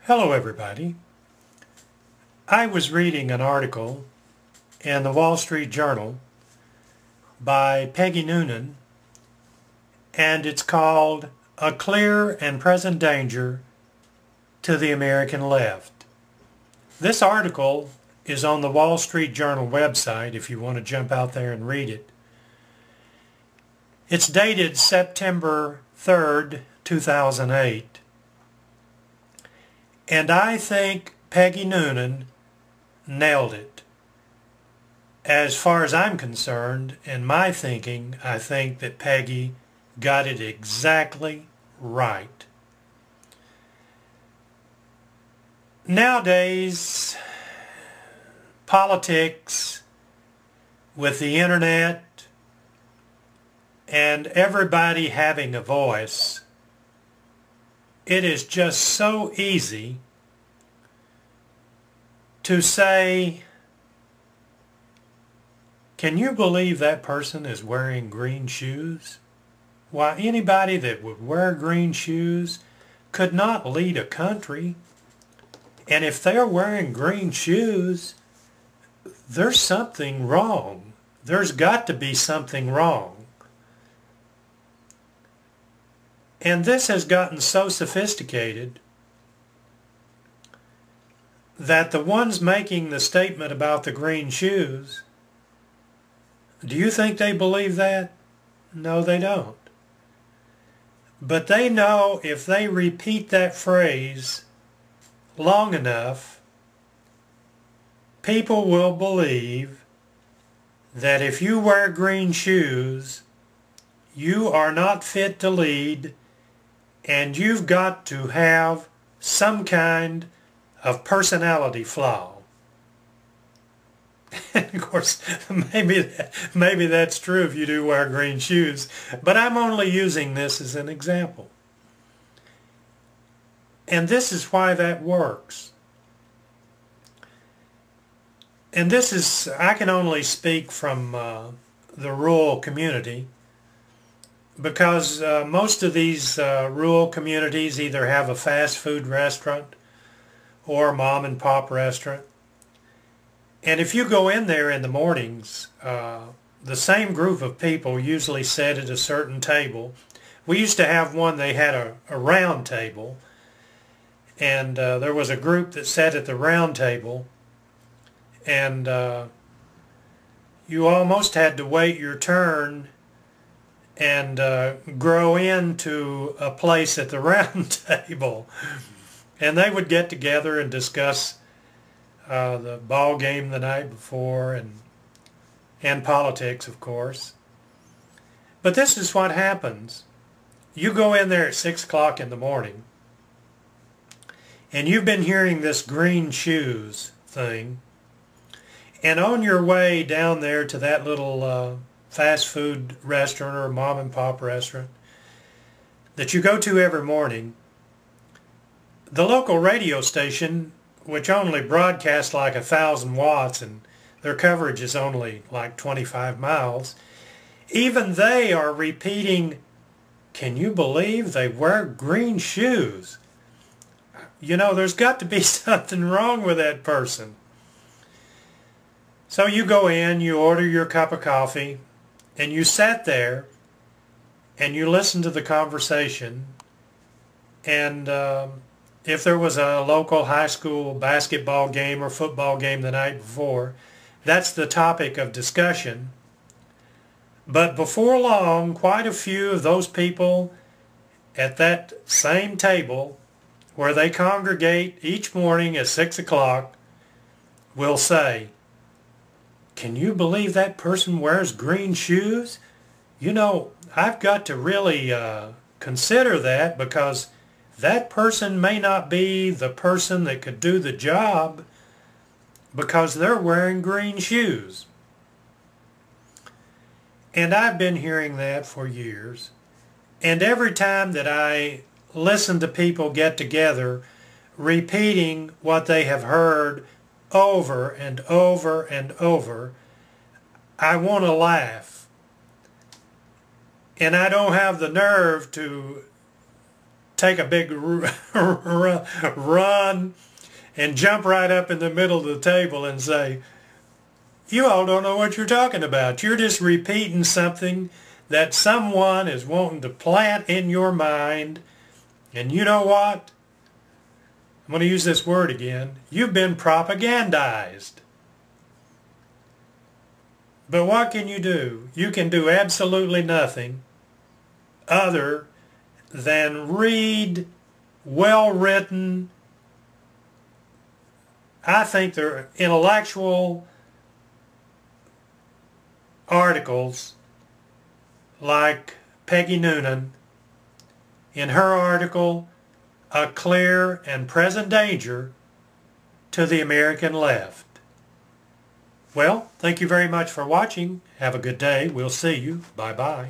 Hello everybody. I was reading an article in the Wall Street Journal by Peggy Noonan, and it's called "A Clear and Present Danger to the American Left." This article is on the Wall Street Journal website if you want to jump out there and read it. It's dated September 3rd, 2008. And I think Peggy Noonan nailed it. As far as I'm concerned, in my thinking, I think that Peggy got it exactly right. Nowadays, politics, with the internet, and everybody having a voice, it is just so easy to say, "Can you believe that person is wearing green shoes?" Why, anybody that would wear green shoes could not lead a country. And if they're wearing green shoes, there's something wrong. There's got to be something wrong. And this has gotten so sophisticated that the ones making the statement about the green shoes, do you think they believe that? No, they don't. But they know if they repeat that phrase long enough, people will believe that if you wear green shoes, you are not fit to lead, and you've got to have some kind of personality flaw. And of course, maybe that's true if you do wear green shoes, but I'm only using this as an example. And this is why that works. And this is, I can only speak from the rural community, because most of these rural communities either have a fast food restaurant or a mom and pop restaurant. And if you go in there in the mornings, the same group of people usually sit at a certain table. We used to have one, they had a round table, and there was a group that sat at the round table, and you almost had to wait your turn and grow into a place at the round table. And they would get together and discuss the ball game the night before, and politics, of course. But this is what happens. You go in there at 6 o'clock in the morning, and you've been hearing this green shoes thing, and on your way down there to that little fast food restaurant or mom and pop restaurant that you go to every morning, the local radio station, which only broadcasts like 1,000 watts and their coverage is only like 25 miles, even they are repeating, "Can you believe they wear green shoes?" You know, there's got to be something wrong with that person. So you go in, you order your cup of coffee, and you sat there and you listen to the conversation, and if there was a local high school basketball game or football game the night before, that's the topic of discussion. But before long, quite a few of those people at that same table where they congregate each morning at 6 o'clock will say, "Can you believe that person wears green shoes? You know, I've got to really consider that, because that person may not be the person that could do the job because they're wearing green shoes." And I've been hearing that for years. And every time that I listen to people get together repeating what they have heard over and over and over, I want to laugh. And I don't have the nerve to take a big run and jump right up in the middle of the table and say, you all don't know what you're talking about. You're just repeating something that someone is wanting to plant in your mind. And you know what? I'm going to use this word again. You've been propagandized. But what can you do? You can do absolutely nothing other than read well-written, I think they're intellectual articles like Peggy Noonan in her article, A Clear and Present Danger to the American Left. Well, thank you very much for watching. Have a good day. We'll see you. Bye-bye.